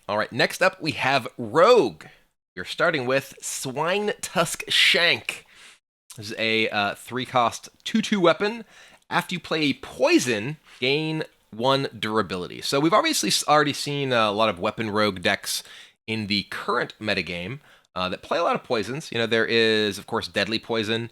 All right, next up we have Rogue. You're starting with Swine Tusk Shank. This is a 3-cost 2/2 weapon. After you play poison, gain 1 durability. So we've obviously already seen a lot of weapon rogue decks in the current metagame that play a lot of poisons. You know, there is, of course, Deadly Poison,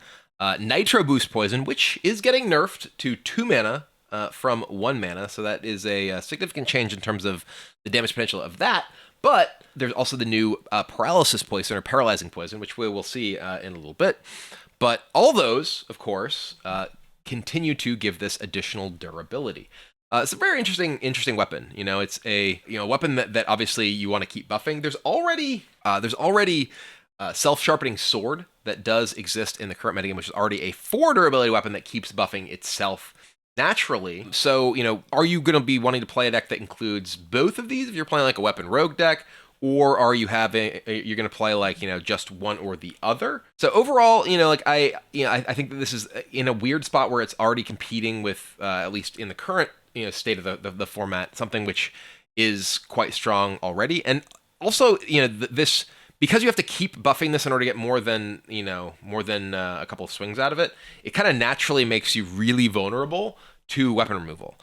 Nitro Boost Poison, which is getting nerfed to 2 mana from 1 mana. So that is a significant change in terms of the damage potential of that. But there's also the new Paralysis Poison, or Paralyzing Poison, which we will see in a little bit. But all those, of course, continue to give this additional durability. It's a very interesting weapon. You know, it's a weapon that obviously you want to keep buffing. There's already self-sharpening sword that does exist in the current metagame, which is already a 4 durability weapon that keeps buffing itself naturally. So, you know, are you going to be wanting to play a deck that includes both of these if you're playing like a weapon rogue deck? Or are you you're going to play like, just one or the other? So overall, I think that this is in a weird spot where it's already competing with, at least in the current, state of the format, something which is quite strong already. And also, this, because you have to keep buffing this in order to get more than a couple of swings out of it, it kind of naturally makes you really vulnerable to weapon removal.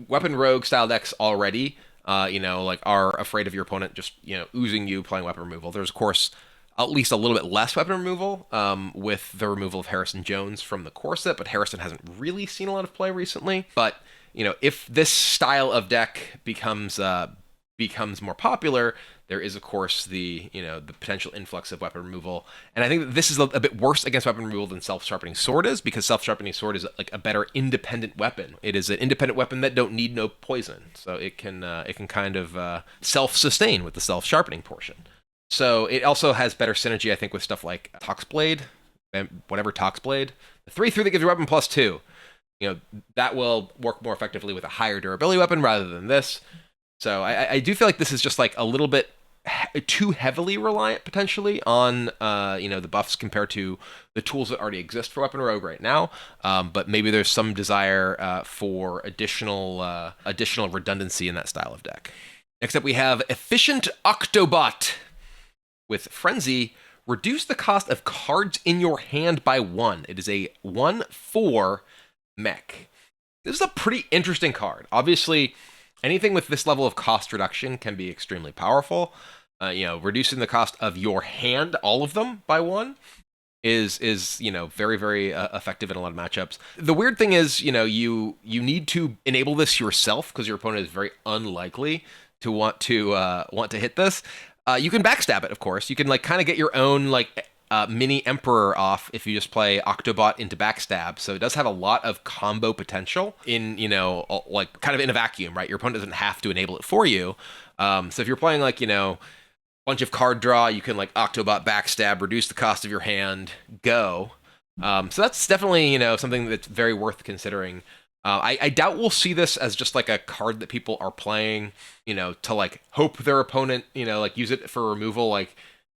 Weapon rogue style decks already are afraid of your opponent just, oozing you playing weapon removal. There's, of course, at least a little bit less weapon removal with the removal of Harrison Jones from the core set, but Harrison hasn't really seen a lot of play recently. But, if this style of deck becomes more popular, there is, of course, the potential influx of weapon removal. And I think that this is a bit worse against weapon removal than Self-Sharpening Sword is, because Self-Sharpening Sword is like a better independent weapon. It is an independent weapon that don't need no poison, so it can kind of self-sustain with the self-sharpening portion. So it also has better synergy, I think, with stuff like Toxblade, whatever Toxblade, the 3/3 that gives your weapon +2. That will work more effectively with a higher durability weapon rather than this. So I do feel like this is just like a little bit too heavily reliant potentially on the buffs compared to the tools that already exist for Weapon Rogue right now. But maybe there's some desire for additional redundancy in that style of deck. Next up, we have Efficient Octobot. With Frenzy, reduce the cost of cards in your hand by 1. It is a 1/4 mech. This is a pretty interesting card. Obviously, anything with this level of cost reduction can be extremely powerful. Reducing the cost of your hand, all of them, by 1 is very, very effective in a lot of matchups. The weird thing is, you need to enable this yourself because your opponent is very unlikely to want to hit this. You can backstab it, of course. You can kind of get your own mini Emperor off if you just play Octobot into backstab. So it does have a lot of combo potential in kind of in a vacuum, right? Your opponent doesn't have to enable it for you. So if you're playing bunch of card draw, you can Octobot backstab, reduce the cost of your hand, go. So that's definitely something that's very worth considering. I doubt we'll see this as just a card that people are playing, to hope their opponent, use it for removal,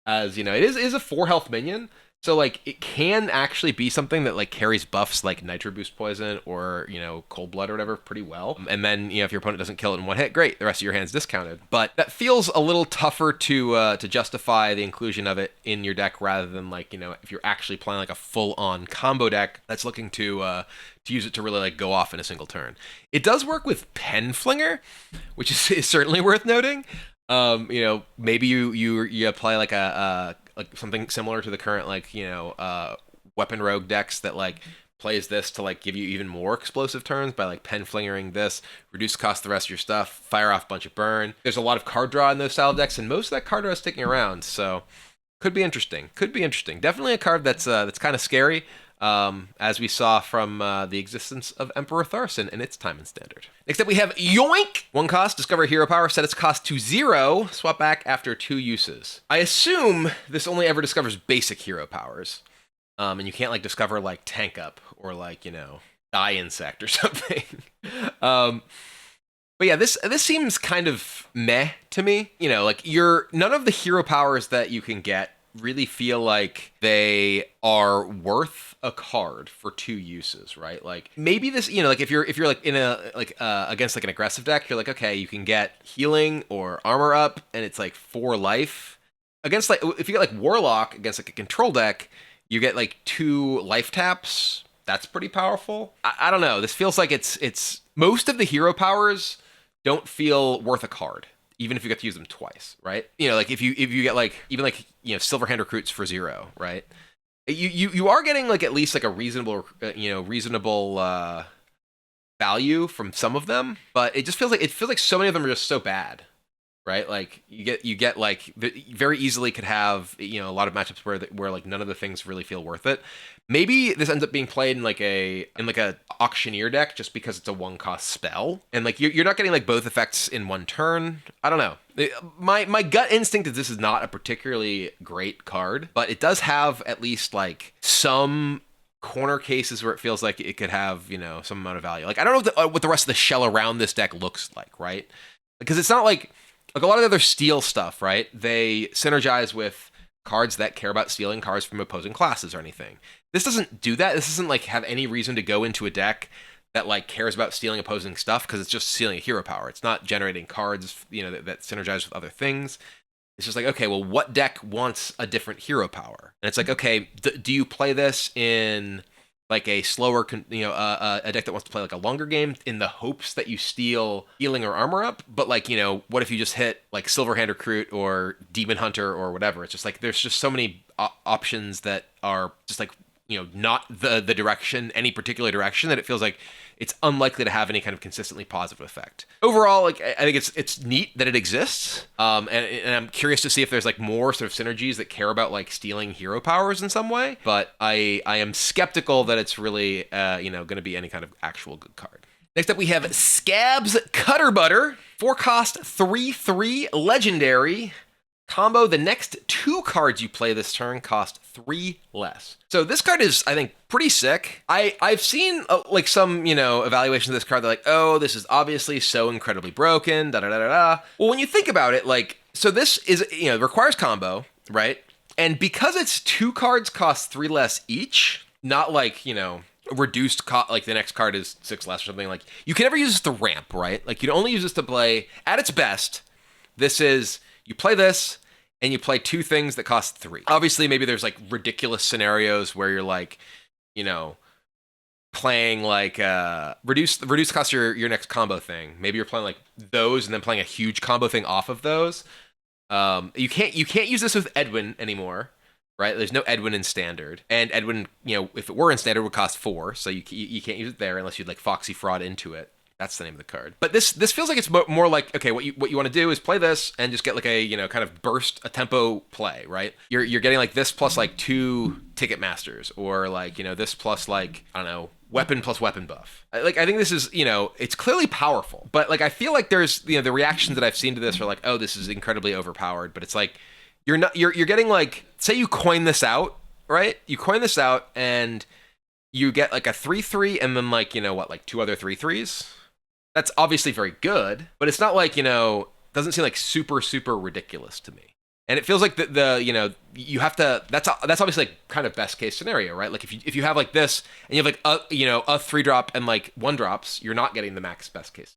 as it is a 4 health minion. So it can actually be something that carries buffs like Nitro Boost Poison or Cold Blood or whatever pretty well. And then if your opponent doesn't kill it in 1 hit, great, the rest of your hand's discounted. But that feels a little tougher to justify the inclusion of it in your deck rather than if you're actually playing a full-on combo deck that's looking to use it to really go off in a single turn. It does work with Pen Flinger, which is certainly worth noting. Maybe you apply a something similar to the current weapon rogue decks that plays this to give you even more explosive turns by Pen Flingering this, reduce the cost of the rest of your stuff, fire off a bunch of burn. There's a lot of card draw in those style decks, and most of that card draw is sticking around, so could be interesting. Definitely a card that's kind of scary. As we saw from the existence of Emperor Tharson in its time and standard. Next up, we have Yoink! 1 cost, discover hero power, set its cost to 0, swap back after 2 uses. I assume this only ever discovers basic hero powers, and you can't discover Tank Up or Die Insect or something. But yeah, this seems kind of meh to me. None of the hero powers that you can get really feel like they are worth a card for two uses, right? Like maybe this, like if you're like in a like against like an aggressive deck, you're like, okay, you can get healing or armor up, and it's like 4 life. Against like if you get like Warlock against like a control deck, you get like 2 life taps. That's pretty powerful. I don't know. This feels like it's most of the hero powers don't feel worth a card, even if you get to use them twice, right? Like if you get like even like Silverhand recruits for 0, right? You are getting like at least like a reasonable value from some of them, but it feels like so many of them are just so bad, right? Like you get like very easily could have a lot of matchups where like none of the things really feel worth it. Maybe this ends up being played in like a auctioneer deck just because it's a 1-cost spell, and like you're not getting like both effects in one turn. I don't know. My gut instinct is this is not a particularly great card, but it does have at least like some corner cases where it feels like it could have some amount of value. Like I don't know what the rest of the shell around this deck looks like, right? Because it's not like a lot of the other steel stuff, right? They synergize with cards that care about stealing cards from opposing classes or anything. This doesn't do that. This doesn't like have any reason to go into a deck that like cares about stealing opposing stuff because it's just stealing a hero power. It's not generating cards, that synergize with other things. It's just like, okay, well, what deck wants a different hero power? And it's like, okay, do you play this in like a slower, a deck that wants to play like a longer game in the hopes that you steal healing or armor up? But like, what if you just hit like Silverhand Recruit or Demon Hunter or whatever? It's just like there's just so many options that are just like not the direction, any particular direction, that it feels like it's unlikely to have any kind of consistently positive effect. Overall, like I think it's neat that it exists, and I'm curious to see if there's like more sort of synergies that care about like stealing hero powers in some way. But I am skeptical that it's really going to be any kind of actual good card. Next up, we have Scab's Cutter Butter, 4-cost 3/3 legendary. Combo, the next 2 cards you play this turn cost 3 less. So this card is, I think, pretty sick. I've seen like some, evaluations of this card. They're like, oh, this is obviously so incredibly broken, da-da-da-da-da. Well, when you think about it, like, so this is, requires combo, right? And because it's 2 cards cost 3 less each, not like, reduced like the next card is 6 less or something, like, you can never use this to ramp, right? Like, you'd only use this to play, at its best, this is, you play this, and you play 2 things that cost 3. Obviously, maybe there's like ridiculous scenarios where you're like, playing like reduce cost your next combo thing. Maybe you're playing like those and then playing a huge combo thing off of those. You can't use this with Edwin anymore, right? There's no Edwin in standard, and Edwin, if it were in standard, would cost 4, so you can't use it there unless you'd like Foxy Fraud into it. That's the name of the card. But this feels like it's more like, okay, what you want to do is play this and just get like a kind of a tempo play, right? You're getting like this plus like 2 Ticket Masters, or like this plus like, I don't know, weapon plus weapon buff. I think this is it's clearly powerful, but like I feel like there's the reactions that I've seen to this are like, oh, this is incredibly overpowered. But it's like you're getting like, say you coin this out, right? You coin this out and you get like a 3/3 and then like like 2 other 3/3s. That's obviously very good, but it's not like, doesn't seem like super, super ridiculous to me. And it feels like you have to, that's obviously like kind of best case scenario, right? Like if you have like this and you have like a 3-drop and like 1-drops, you're not getting the max best case.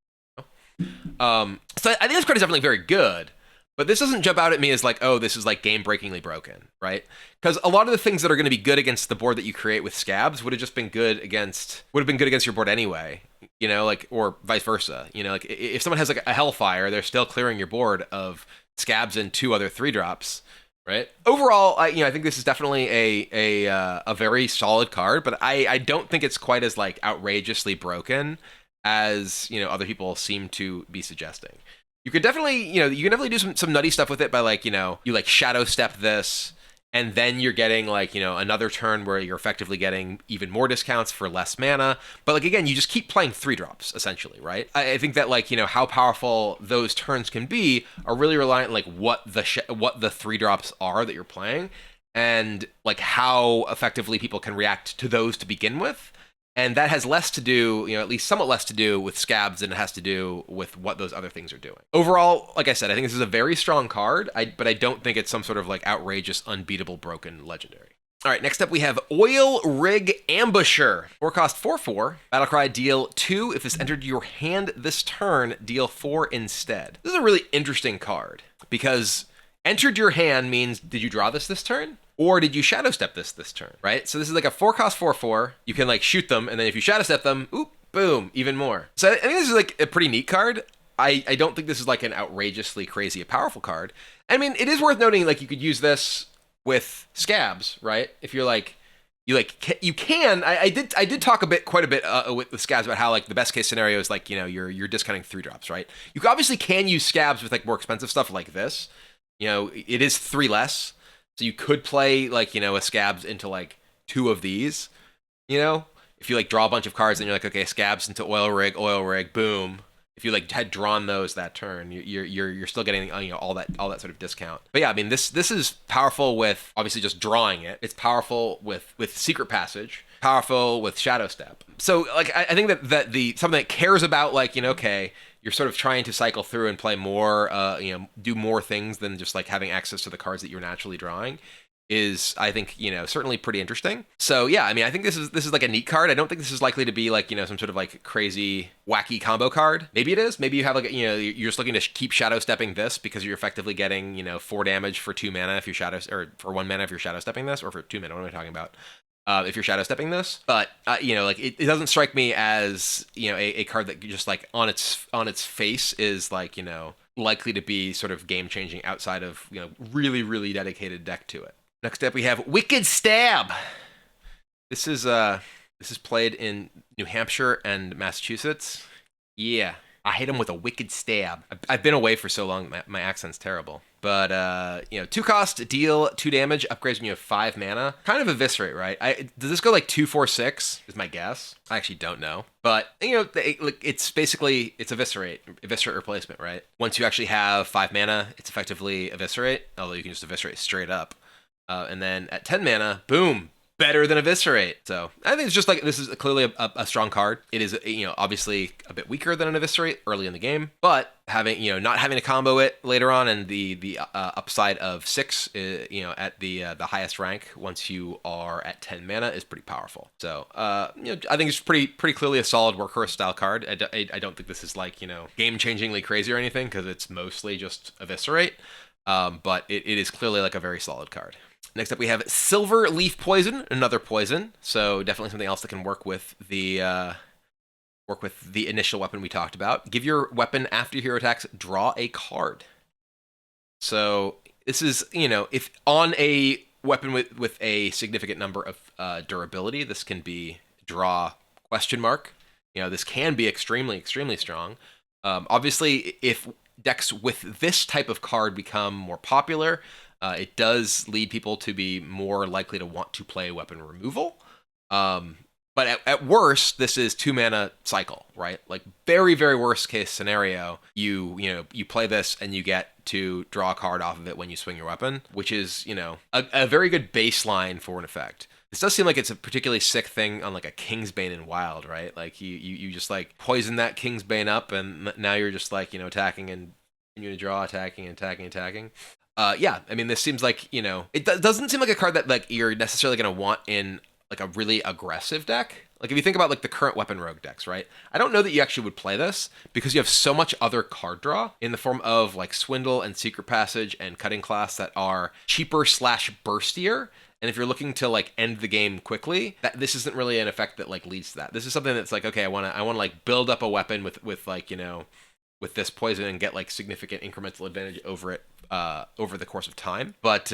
So I think this card is definitely very good, but this doesn't jump out at me as like, oh, this is like game-breakingly broken, right? Because a lot of the things that are going to be good against the board that you create with Scabs would have been good against your board anyway, like, or vice versa. Like if someone has like a Hellfire, they're still clearing your board of Scabs and 2 other 3-drops, right? Overall, I think this is definitely a very solid card, but I don't think it's quite as like outrageously broken as other people seem to be suggesting. You could definitely, do some nutty stuff with it by like, you like shadow step this, and then you're getting like, another turn where you're effectively getting even more discounts for less mana. But like, again, you just keep playing 3-drops essentially, right? I think that like, how powerful those turns can be are really reliant on like what the 3-drops are that you're playing, and like how effectively people can react to those to begin with. And that has less to do, at least somewhat less to do with scabs than it has to do with what those other things are doing. Overall, like I said, I think this is a very strong card, but I don't think it's some sort of like outrageous, unbeatable, broken legendary. All right, next up we have Oil Rig Ambusher. 4-cost 4/4. Battlecry, deal 2. If this entered your hand this turn, deal 4 instead. This is a really interesting card because entered your hand means did you draw this turn? Or did you Shadow Step this turn, right? So this is like a 4-cost 4/4. You can like shoot them, and then if you Shadow Step them, oop, boom, even more. So I think this is like a pretty neat card. I don't think this is like an outrageously crazy powerful card. I mean, it is worth noting like you could use this with scabs, right? If you're like, you can. I did talk quite a bit with the scabs about how like the best case scenario is like you're discounting 3-drops, right? You obviously can use scabs with like more expensive stuff like this. It is 3 less. So you could play like, a scabs into like 2 of these, if you like draw a bunch of cards and you're like, okay, scabs into oil rig, boom. If you like had drawn those that turn, you're still getting all that sort of discount. But yeah, I mean this is powerful with obviously just drawing it. It's powerful with Secret Passage, powerful with Shadow Step. So like I think that the something that cares about like okay, you're sort of trying to cycle through and play more, do more things than just like having access to the cards that you're naturally drawing is, I think, certainly pretty interesting. So yeah, I mean, I think this is like a neat card. I don't think this is likely to be like, some sort of like crazy, wacky combo card. Maybe it is. Maybe you have like, you're just looking to keep Shadow Stepping this because you're effectively getting, 4 damage for 2 mana if you or for 1 mana if you're Shadow Stepping this, or for 2 mana. What am I talking about? If you're Shadow Stepping this, but like it doesn't strike me as a card that just like on its face is like likely to be sort of game changing outside of really really dedicated deck to it. Next up we have Wicked Stab. This is played in New Hampshire and Massachusetts. Yeah, I hit him with a Wicked Stab. I've been away for so long, my accent's terrible. But 2-cost, deal 2 damage, upgrades when you have 5 mana. Kind of eviscerate, right? Does this go like 2/4/6? Is my guess. I actually don't know. But it's basically eviscerate replacement, right? Once you actually have 5 mana, it's effectively eviscerate. Although you can just eviscerate straight up. And then at 10 mana, boom, better than eviscerate. So I think it's just like this is clearly a strong card. It is obviously a bit weaker than an eviscerate early in the game, but having not having to combo it later on, and the upside of 6 at the highest rank once you are at 10 mana is pretty powerful. So I think it's pretty clearly a solid workhorse style card. I don't think this is like game changingly crazy or anything because it's mostly just eviscerate. But it is clearly like a very solid card. Next up, we have Silver Leaf Poison, another poison. So definitely something else that can work with the initial weapon we talked about. Give your weapon after your hero attacks, draw a card. So this is if on a weapon with a significant number of durability, this can be draw ? This can be extremely strong. Obviously, if decks with this type of card become more popular, it does lead people to be more likely to want to play weapon removal. But at worst, this is 2 mana cycle, right? Like very worst case scenario, you play this and you get to draw a card off of it when you swing your weapon, which is a very good baseline for an effect. This does seem like it's a particularly sick thing on like a Kingsbane in Wild, right? Like you just like poison that Kingsbane up, and now you're just like attacking and you're gonna draw, attacking. Yeah, I mean this seems like it doesn't seem like a card that like you're necessarily gonna want in like a really aggressive deck. Like if you think about like the current weapon rogue decks, right? I don't know that you actually would play this because you have so much other card draw in the form of like Swindle and Secret Passage and Cutting Class that are cheaper / burstier. And if you're looking to like end the game quickly, this isn't really an effect that like leads to that. This is something that's like, okay, I want to like build up a weapon with like with this poison and get like significant incremental advantage over it over the course of time. But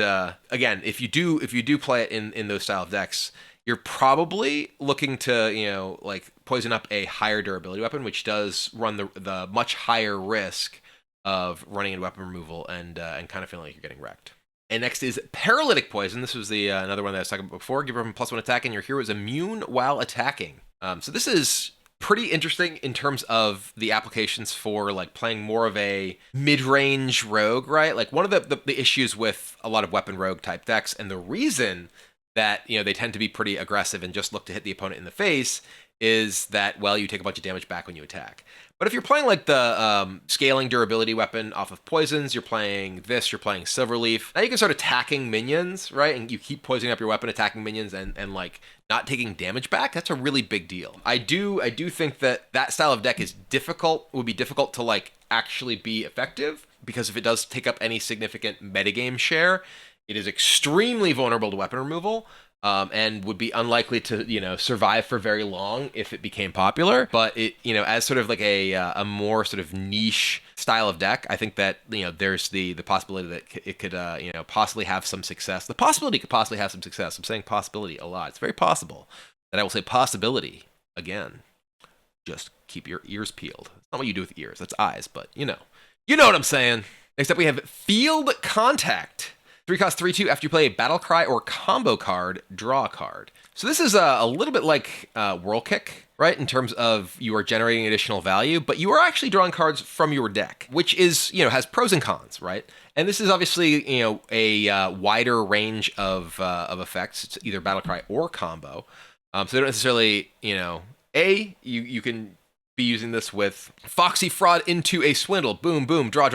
again, if you do play it in those style of decks, you're probably looking to like poison up a higher durability weapon, which does run the much higher risk of running into weapon removal and kind of feeling like you're getting wrecked. And next is Paralytic Poison. This was the another one that I was talking about before. Give them +1 attack, and your hero is immune while attacking. So this is pretty interesting in terms of the applications for like playing more of a mid-range rogue, right? Like one of the issues with a lot of weapon rogue type decks, and the reason that they tend to be pretty aggressive and just look to hit the opponent in the face, is that, well, you take a bunch of damage back when you attack. But if you're playing like the scaling durability weapon off of poisons, you're playing this, you're playing Silverleaf. Now you can start attacking minions, right? And you keep poisoning up your weapon, attacking minions, and like not taking damage back. That's a really big deal. I do think that style of deck is difficult. Would be difficult to like actually be effective, because if it does take up any significant metagame share, it is extremely vulnerable to weapon removal. And would be unlikely to, survive for very long if it became popular. But it, as sort of like a more sort of niche style of deck, I think that, there's the possibility that it could, possibly have some success. The possibility could possibly have some success. I'm saying possibility a lot. It's very possible that I will say possibility again. Just keep your ears peeled. It's not what you do with ears. That's eyes, but you know what I'm saying. Next up, we have Field Contact. 3 cost 3/2. After you play a battle cry or combo card, draw a card. So this is a little bit like Whirl Kick, right? In terms of you are generating additional value, but you are actually drawing cards from your deck, which is, has pros and cons, right? And this is obviously, a wider range of effects. It's either battle cry or combo. So they don't necessarily, you can be using this with Foxy Fraud into a Swindle. Boom, boom, draw.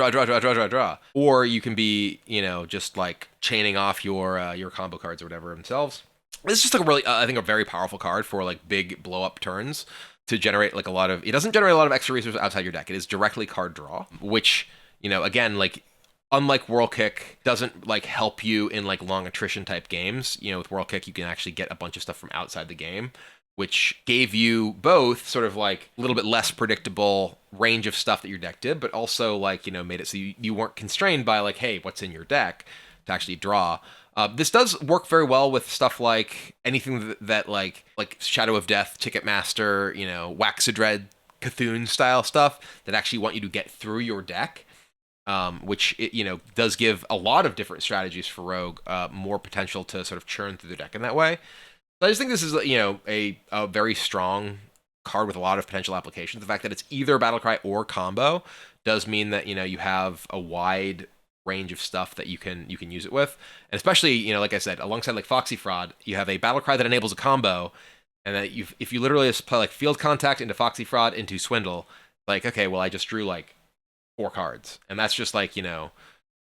Or you can be, just like chaining off your combo cards or whatever themselves. This is just like a really, I think, a very powerful card for like big blow up turns to generate like a lot of. It doesn't generate a lot of extra resources outside your deck. It is directly card draw, which, again, like unlike Whirl Kick, doesn't like help you in like long attrition type games. With Whirl Kick, you can actually get a bunch of stuff from outside the game, which gave you both sort of like a little bit less predictable range of stuff that your deck did, but also like, made it so you weren't constrained by like, hey, what's in your deck to actually draw. This does work very well with stuff like anything that like Shadow of Death, Ticketmaster, Waxadread, Cthulhu style stuff that actually want you to get through your deck. Which it, does give a lot of different strategies for Rogue, more potential to sort of churn through the deck in that way. I just think this is, a very strong card with a lot of potential applications. The fact that it's either Battlecry or combo does mean that, you have a wide range of stuff that you can use it with. And especially, like I said, alongside like Foxy Fraud, you have a Battlecry that enables a combo, and that if you literally just play like Field Contact into Foxy Fraud into Swindle, like, okay, well, I just drew like 4 cards. And that's just like,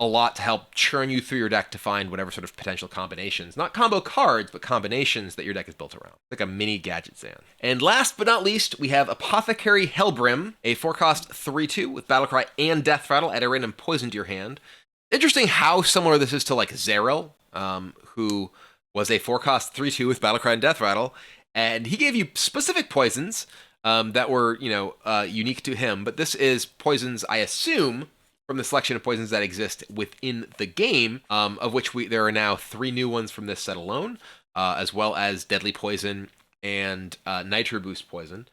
a lot to help churn you through your deck to find whatever sort of potential combinations, not combo cards, but combinations that your deck is built around. Like a mini Gadget Zan. And last but not least, we have Apothecary Hellbrim, a 4-cost 3/2 with Battlecry and Death Rattle at a random poison to your hand. Interesting how similar this is to like Zeril, who was a 4-cost 3/2 with Battlecry and Death Rattle, and he gave you specific poisons that were, unique to him, but this is poisons, I assume, from the selection of poisons that exist within the game, of which there are now 3 new ones from this set alone, as well as Deadly Poison and Nitro Boost Poison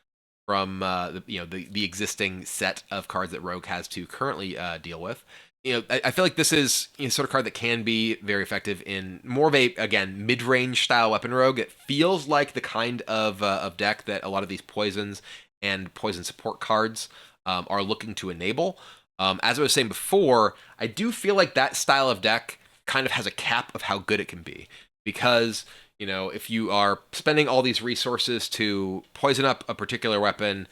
from the existing set of cards that Rogue has to currently deal with. I feel like this is sort of card that can be very effective in more of a, again, mid-range style weapon Rogue. It feels like the kind of deck that a lot of these poisons and poison support cards are looking to enable. As I was saying before, I do feel like that style of deck kind of has a cap of how good it can be. Because, if you are spending all these resources to poison up a particular weapon,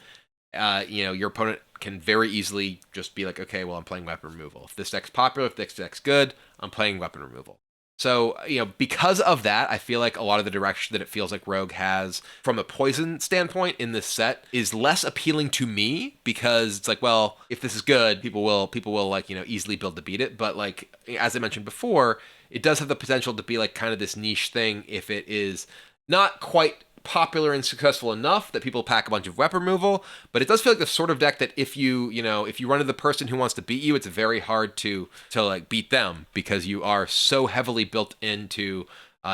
your opponent can very easily just be like, okay, well, I'm playing weapon removal. If this deck's popular, if this deck's good, I'm playing weapon removal. So, because of that, I feel like a lot of the direction that it feels like Rogue has from a poison standpoint in this set is less appealing to me, because it's like, well, if this is good, people will like, easily build to beat it. But like, as I mentioned before, it does have the potential to be like kind of this niche thing if it is not quite popular and successful enough that people pack a bunch of weapon removal, but it does feel like the sort of deck that if you run into the person who wants to beat you, it's very hard to like beat them, because you are so heavily built into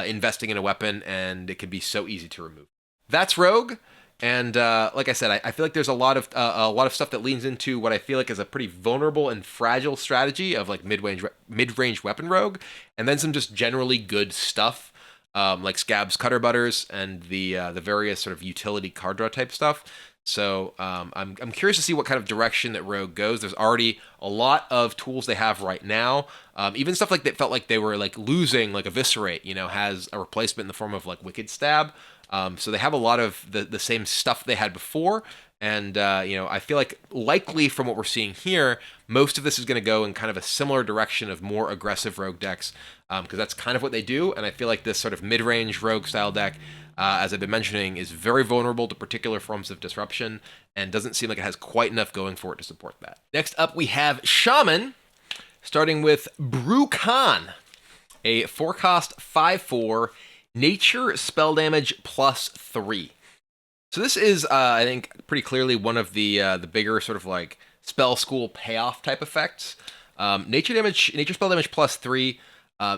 investing in a weapon, and it can be so easy to remove. That's Rogue, and like I said, I feel like there's a lot of stuff that leans into what I feel like is a pretty vulnerable and fragile strategy of like mid-range weapon Rogue, and then some just generally good stuff. Like Scab's Cutter Butters and the various sort of utility card draw type stuff. So I'm curious to see what kind of direction that Rogue goes. There's already a lot of tools they have right now. Even stuff like that felt like they were like losing, like Eviscerate, has a replacement in the form of like Wicked Stab. So they have a lot of the same stuff they had before. And, I feel like likely from what we're seeing here, most of this is going to go in kind of a similar direction of more aggressive rogue decks, because that's kind of what they do. And I feel like this sort of mid-range rogue style deck, as I've been mentioning, is very vulnerable to particular forms of disruption and doesn't seem like it has quite enough going for it to support that. Next up, we have Shaman, starting with Brukan, a 4-cost 5/4 nature spell damage +3. So this is, I think, pretty clearly one of the bigger sort of like spell school payoff type effects. Nature spell damage +3.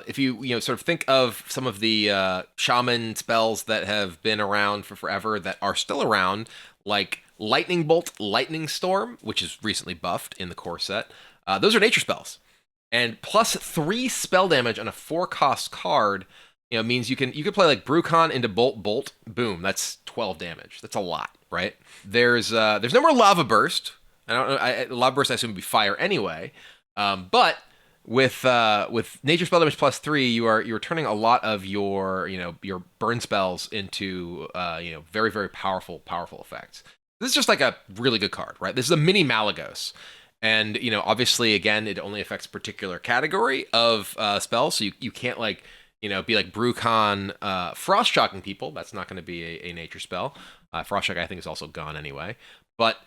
If you sort of think of some of the shaman spells that have been around for forever that are still around, like Lightning Bolt, Lightning Storm, which is recently buffed in the core set. Those are nature spells, and +3 spell damage on a 4-cost card. Means you can play like Brukan into Bolt, boom, that's 12 damage. That's a lot, right? There's no more Lava Burst. I don't know. Lava Burst I assume would be fire anyway. But with nature spell damage +3, you're turning a lot of your burn spells into very, very powerful effects. This is just like a really good card, right? This is a mini Malagos. And obviously again it only affects a particular category of spells, so you can't like be like Brukan Frost Shocking people. That's not going to be a nature spell. Frost Shock I think is also gone anyway. But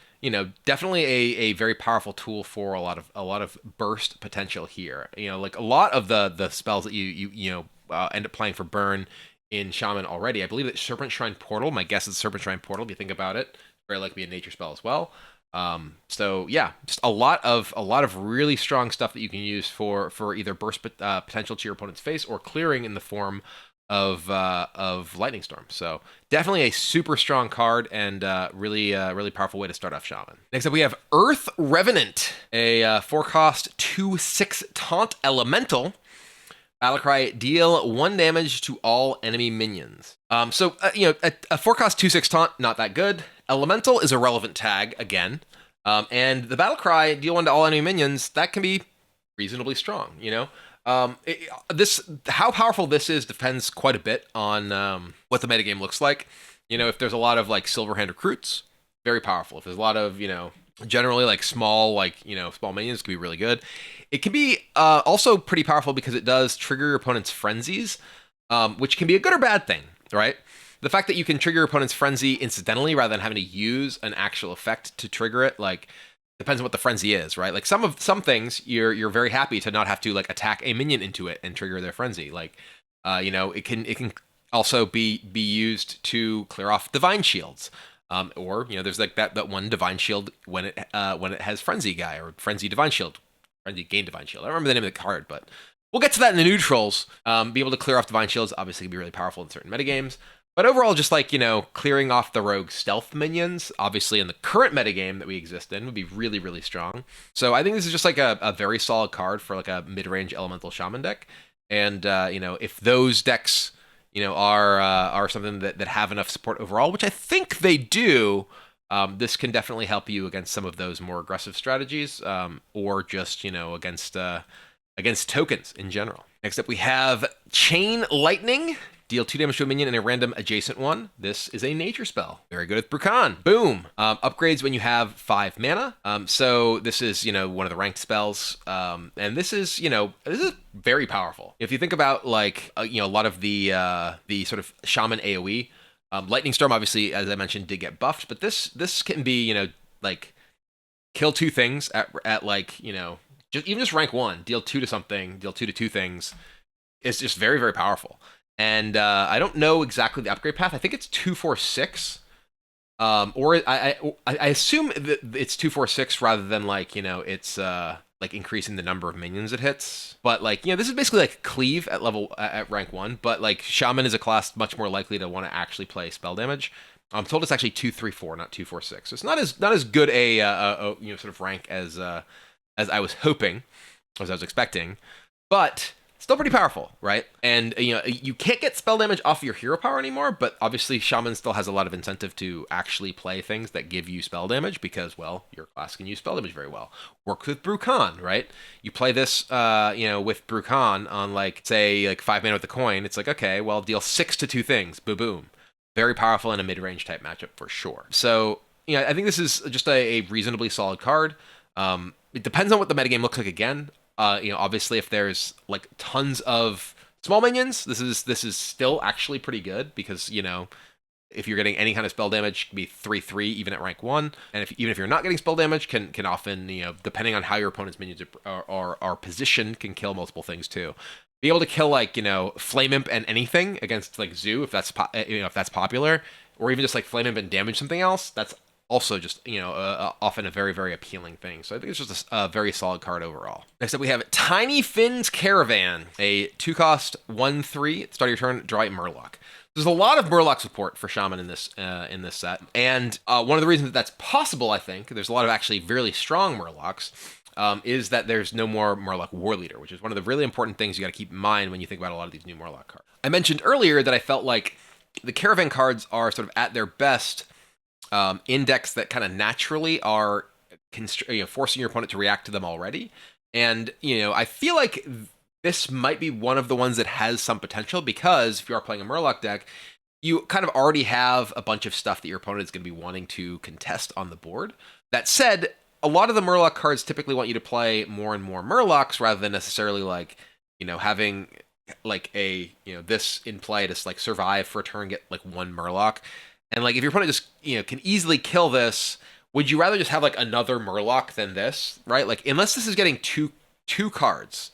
definitely a very powerful tool for a lot of burst potential here. Like a lot of the spells that you end up playing for burn in Shaman already. I believe that Serpent Shrine Portal. My guess is Serpent Shrine Portal. If you think about it, very likely be a nature spell as well. So yeah, just a lot of really strong stuff that you can use for either burst potential to your opponent's face or clearing in the form of Lightning Storm. So definitely a super strong card and really powerful way to start off Shaman. Next up we have Earth Revenant, a 4-cost 2/6 taunt elemental. Battlecry, deal 1 damage to all enemy minions. So a 4-cost 2/6 taunt, not that good. Elemental is a relevant tag again, and the Battlecry, deal 1 to all enemy minions, that can be reasonably strong. How powerful this is depends quite a bit on what the metagame looks like. If there's a lot of like Silverhand recruits, very powerful. If there's a lot of generally like small minions, can be really good. It can be also pretty powerful because it does trigger your opponent's frenzies, which can be a good or bad thing, right? The fact that you can trigger your opponent's frenzy incidentally rather than having to use an actual effect to trigger it, like, depends on what the frenzy is, right? Like some things you're very happy to not have to like attack a minion into it and trigger their frenzy. Like, it can also be used to clear off divine shields. Or there's like that one divine shield when it has frenzy guy or frenzy divine shield, frenzy gain divine shield. I don't remember the name of the card, but we'll get to that in the neutrals. Be able to clear off divine shields obviously can be really powerful in certain metagames. But overall, just like, clearing off the rogue stealth minions, obviously in the current metagame that we exist in, would be really, really strong. So I think this is just like a very solid card for like a mid-range elemental shaman deck. And, if those decks, are something that have enough support overall, which I think they do, this can definitely help you against some of those more aggressive strategies, or just, against tokens in general. Next up, we have Chain Lightning. Deal 2 damage to a minion and a random adjacent one. This is a nature spell. Very good with Brukan. Boom. Upgrades when you have 5 mana. So this is, one of the ranked spells. And this is very powerful. If you think about like, a lot of the sort of Shaman AoE, Lightning Storm, obviously, as I mentioned, did get buffed, but this can be, like kill 2 things at like, just rank 1, deal 2 to something, deal 2 to 2 things. It's just very, very powerful. And I don't know exactly the upgrade path. I think it's 2/4/6, or I assume that it's 2/4/6 rather than like it's like increasing the number of minions it hits. But like this is basically like Cleave at rank 1. But like Shaman is a class much more likely to want to actually play spell damage. I'm told it's actually 2/3/4, not 2/4/6. So it's not as good a sort of rank as I was hoping, as I was expecting, but still pretty powerful, right? And you can't get spell damage off your hero power anymore, but obviously Shaman still has a lot of incentive to actually play things that give you spell damage because, well, your class can use spell damage very well. Works with Brukan, right? You play this, with Brukan on like, say, like 5 mana with the coin. It's like, okay, well, deal 6 to 2 things. Boom, boom. very powerful in a mid-range type matchup for sure. So, I think this is just a reasonably solid card. It depends on what the metagame looks like again. Obviously, if there's like tons of small minions, this is still actually pretty good because, if you're getting any kind of spell damage, it can be 3/3 even at rank 1. And even if you're not getting spell damage, can often, depending on how your opponent's minions are positioned, can kill multiple things too. Be able to kill like, Flame Imp and anything against like Zoo if that's if that's popular, or even just like Flame Imp and damage something else, that's also just, often a very, very appealing thing. So I think it's just a very solid card overall. Next up, we have Tiny Finn's Caravan, a 2-cost 1/3 at the start of your turn, draw a Murloc. There's a lot of Murloc support for Shaman in this set, and one of the reasons that's possible, I think, there's a lot of actually really strong Murlocs, is that there's no more Murloc War Leader, which is one of the really important things you got to keep in mind when you think about a lot of these new Murloc cards. I mentioned earlier that I felt like the Caravan cards are sort of at their best in decks that kind of naturally are forcing your opponent to react to them already, and I feel like this might be one of the ones that has some potential because if you are playing a Murloc deck, you kind of already have a bunch of stuff that your opponent is going to be wanting to contest on the board. That said, a lot of the Murloc cards typically want you to play more and more Murlocs rather than necessarily like, having like a, this in play to like survive for a turn, get like one Murloc. And like if your opponent just, can easily kill this, would you rather just have like another Murloc than this, right? Like unless this is getting two cards,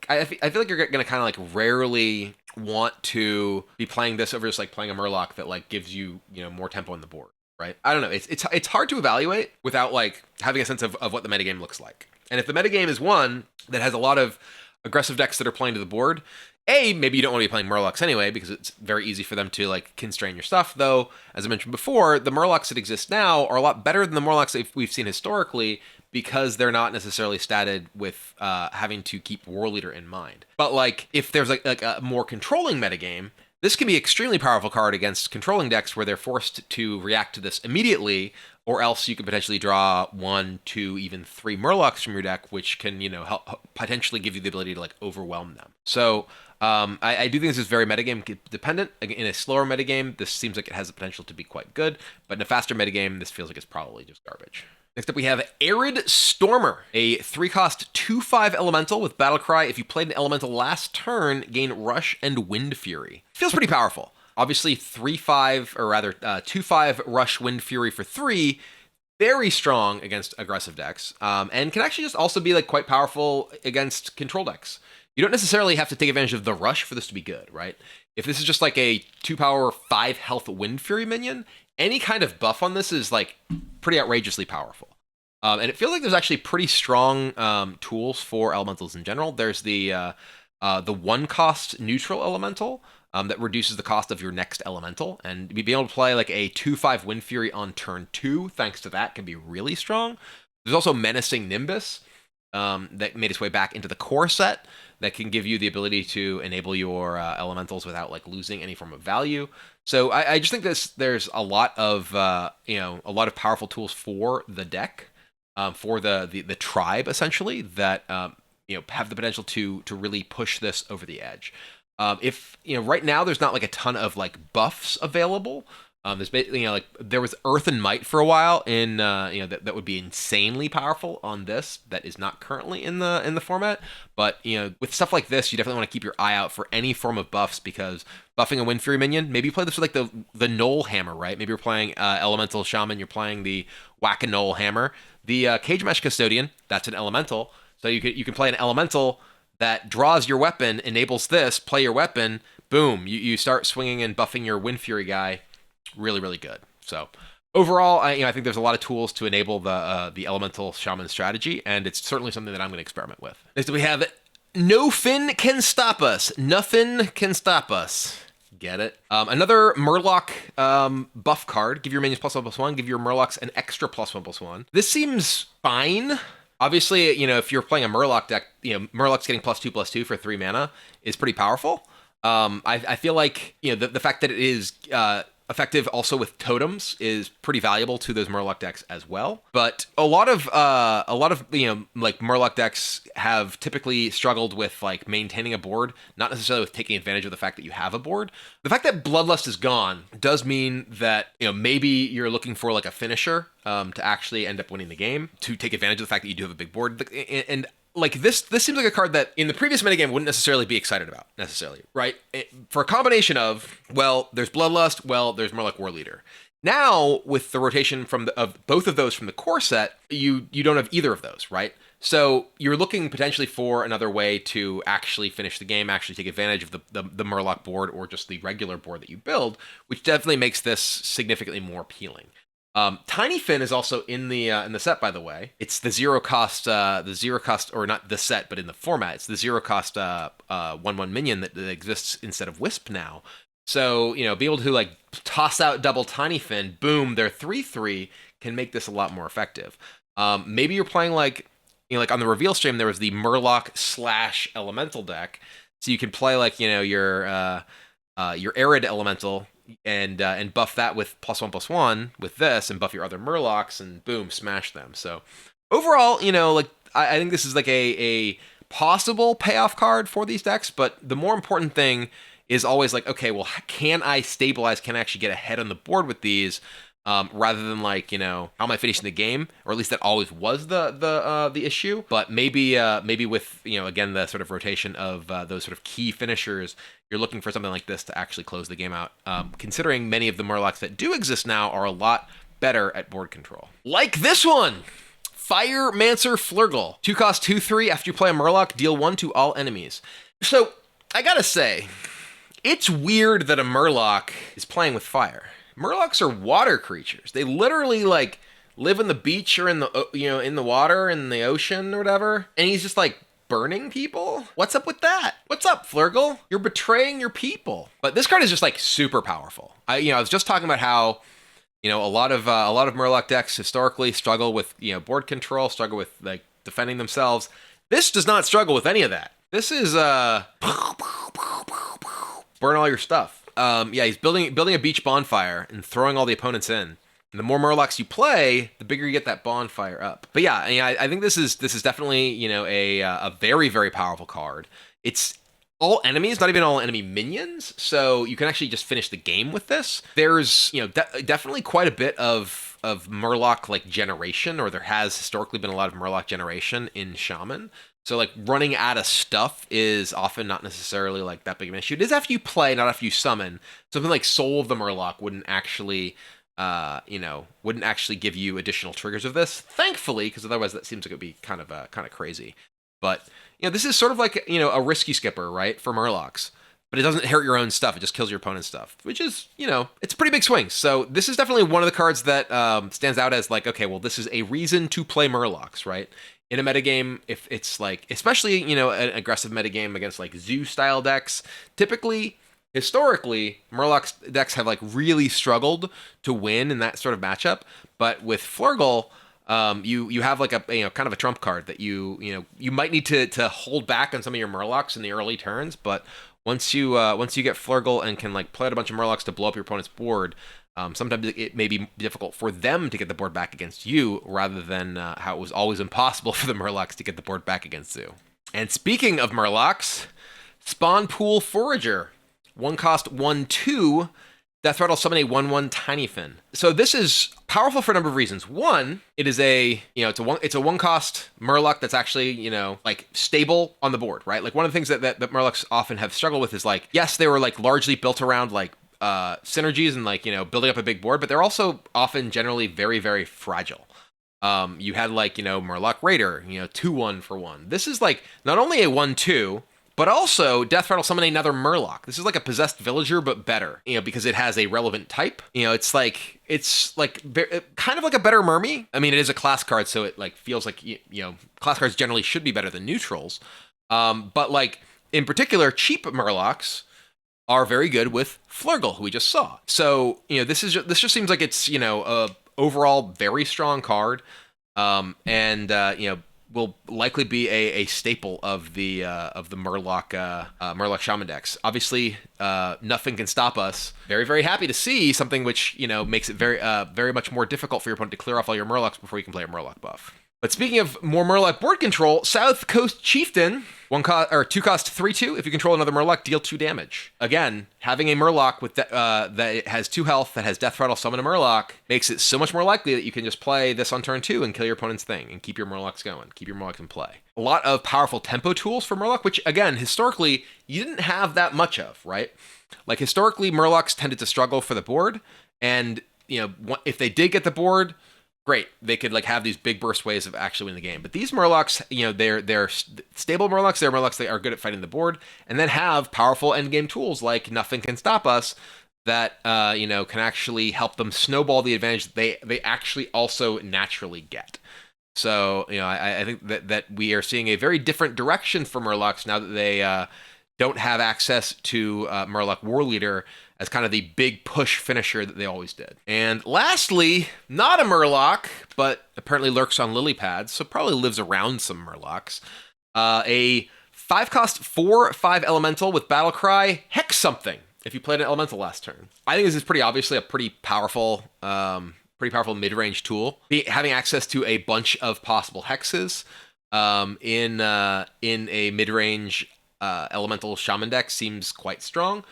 I feel like you're going to kind of like rarely want to be playing this over just like playing a Murloc that like gives you, more tempo on the board, right? I don't know. It's hard to evaluate without like having a sense of what the metagame looks like. And if the metagame is one that has a lot of aggressive decks that are playing to the board, maybe you don't want to be playing Murlocs anyway because it's very easy for them to like constrain your stuff. Though, as I mentioned before, the Murlocs that exist now are a lot better than the Murlocs that we've seen historically, because they're not necessarily statted with having to keep War Leader in mind. But like if there's like a more controlling metagame, this can be an extremely powerful card against controlling decks where they're forced to react to this immediately, or else you could potentially draw 1, 2, even 3 Murlocs from your deck, which can, help potentially give you the ability to like overwhelm them. So I do think this is very metagame dependent. In a slower metagame, this seems like it has the potential to be quite good, but in a faster metagame, this feels like it's probably just garbage. Next up, we have Arid Stormer, a 3-cost 2/5 elemental with Battlecry. If you played an elemental last turn, gain Rush and Wind Fury. Feels pretty powerful. Obviously, 2/5 Rush Wind Fury for 3, very strong against aggressive decks, and can actually just also be like quite powerful against control decks. You don't necessarily have to take advantage of the Rush for this to be good, right? If this is just like a 2-power 5 health Wind Fury minion, any kind of buff on this is like pretty outrageously powerful. And it feels like there's actually pretty strong tools for elementals in general. There's the 1-cost neutral elemental that reduces the cost of your next elemental, and being able to play like a 2/5 Wind Fury on turn 2, thanks to that, can be really strong. There's also Menacing Nimbus that made its way back into the core set that can give you the ability to enable your elementals without like losing any form of value. So I just think there's a lot of a lot of powerful tools for the deck, for the tribe essentially, that have the potential to really push this over the edge. If right now there's not like a ton of like buffs available. There's like there was Earth and Might for a while in that would be insanely powerful on this. That is not currently in the format. But with stuff like this, you definitely want to keep your eye out for any form of buffs, because buffing a Wind Fury minion, maybe you play this with like the Knoll Hammer, right? Maybe you're playing Elemental Shaman, you're playing the Whack-a-Knoll Hammer, the Cage Mesh Custodian. That's an elemental, so you can play an elemental that draws your weapon, enables this, play your weapon, boom, you start swinging and buffing your Wind Fury guy. Really, really good. So overall, I think there's a lot of tools to enable the elemental shaman strategy, and it's certainly something that I'm going to experiment with. Next, we have No Fin Can Stop Us. Nothing can stop us. Get it? Another Murloc buff card. Give your minions +1/+1. Give your Murlocs an extra +1/+1. This seems fine. Obviously, if you're playing a Murloc deck, Murloc's getting +2/+2 for 3 mana is pretty powerful. I feel like the fact that it is effective also with totems, is pretty valuable to those Murloc decks as well. But a lot of like Murloc decks have typically struggled with like maintaining a board, not necessarily with taking advantage of the fact that you have a board. The fact that Bloodlust is gone does mean that maybe you're looking for like a finisher to actually end up winning the game, to take advantage of the fact that you do have a big board. And like this seems like a card that in the previous metagame wouldn't necessarily be excited about, necessarily, right? For a combination of, well, there's Bloodlust, well, there's Murloc War Leader. Now, with the rotation of both of those from the core set, you don't have either of those, right? So you're looking potentially for another way to actually finish the game, actually take advantage of the Murloc board or just the regular board that you build, which definitely makes this significantly more appealing. Tiny Finn is also in the set, by the way. It's the zero cost, or not the set, but in the format, it's the zero cost 1/1 minion that exists instead of Wisp now. So be able to like toss out double Tiny Finn, boom, they're 3/3, can make this a lot more effective. Maybe you're playing like like on the reveal stream there was the Murloc / Elemental deck, so you can play like your Arid Elemental and buff that with +1/+1 with this, and buff your other Murlocs, and boom, smash them. So overall, like I think this is like a possible payoff card for these decks, but the more important thing is always like, okay, well, can I stabilize? Can I actually get ahead on the board with these? Rather than like, how am I finishing the game? Or at least that always was the issue. But maybe with, again, the sort of rotation of those sort of key finishers, you're looking for something like this to actually close the game out. Considering many of the Murlocs that do exist now are a lot better at board control. Like this one! Firemancer Flurgle. 2 cost 2/3. After you play a Murloc, deal 1 to all enemies. So, I gotta say, it's weird that a Murloc is playing with fire. Murlocs are water creatures. They literally like live in the beach or in the in the water, in the ocean or whatever. And he's just like burning people? What's up with that? What's up, Flurgle? You're betraying your people. But this card is just like super powerful. I was just talking about how a lot of Murloc decks historically struggle with board control, struggle with like defending themselves. This does not struggle with any of that. This is burn all your stuff. He's building a beach bonfire and throwing all the opponents in. And the more Murlocs you play, the bigger you get that bonfire up. But yeah, I think this is definitely a very, very powerful card. It's all enemies, not even all enemy minions, so you can actually just finish the game with this. There's definitely quite a bit of Murloc like generation, or there has historically been a lot of Murloc generation in Shaman. So like running out of stuff is often not necessarily like that big of an issue. It is after you play, not after you summon. Something like Soul of the Murloc wouldn't actually give you additional triggers of this, thankfully, because otherwise that seems like it would be kind of crazy. But this is sort of like a risky skipper, right, for Murlocs. But it doesn't hurt your own stuff; it just kills your opponent's stuff, which is it's a pretty big swing. So this is definitely one of the cards that stands out as like, okay, well, this is a reason to play Murlocs, right? In a metagame, if it's like, especially, an aggressive metagame against like zoo style decks, typically, historically, Murloc decks have like really struggled to win in that sort of matchup. But with Flurgle, you have like a kind of a trump card that you might need to hold back on some of your Murlocs in the early turns, but once you get Flurgle and can like play out a bunch of Murlocs to blow up your opponent's board, sometimes it may be difficult for them to get the board back against you, rather than how it was always impossible for the Murlocs to get the board back against you. And speaking of Murlocs, Spawn Pool Forager. 1 cost 1/2. Death Rattle summon a 1/1 Tiny Finn. So this is powerful for a number of reasons. One, it is it's a 1 cost Murloc that's actually, like stable on the board, right? Like one of the things that Murlocs often have struggled with is like, yes, they were like largely built around like synergies and like building up a big board, but they're also often generally very, very fragile. You had like Murloc Raider, 2/1 for 1. This is like not only a 1/2, but also Death Rattle summon another Murloc. This is like a possessed villager, but better, because it has a relevant type. It's like kind of like a better Mermy. I mean, it is a class card, so it like feels like class cards generally should be better than neutrals. But like in particular, cheap Murlocs are very good with Flurgle, who we just saw. So this just seems like it's a overall very strong card. And will likely be a staple of the Murloc Shaman decks. Obviously, nothing can stop us. Very, very happy to see something which, you know, makes it very much more difficult for your opponent to clear off all your Murlocs before you can play a Murloc buff. But speaking of more Murloc board control, South Coast Chieftain, 2 cost 3/2. If you control another Murloc, deal 2 damage. Again, having a Murloc with that has 2 health, that has Death Rattle, summon a Murloc, makes it so much more likely that you can just play this on turn 2 and kill your opponent's thing and keep your Murlocs going, keep your Murlocs in play. A lot of powerful tempo tools for Murloc, which again, historically, you didn't have that much of, right? Like historically, Murlocs tended to struggle for the board, and you know, if they did get the board, great, they could like have these big burst ways of actually winning the game. But these Murlocs, you know, they're stable Murlocs. They're Murlocs that are good at fighting the board, and then have powerful endgame tools like Nothing Can Stop Us that you know, can actually help them snowball the advantage that they actually also naturally get. So you know, I think that we are seeing a very different direction for Murlocs now that they don't have access to Murloc War Leader as kind of the big push finisher that they always did. And lastly, not a Murloc, but apparently lurks on lily pads, so probably lives around some Murlocs. A 5-cost 4/5 elemental with battle cry, Hex something, if you played an elemental last turn. I think this is pretty obviously a pretty powerful mid-range tool. Having access to a bunch of possible hexes in a mid-range elemental shaman deck seems quite strong.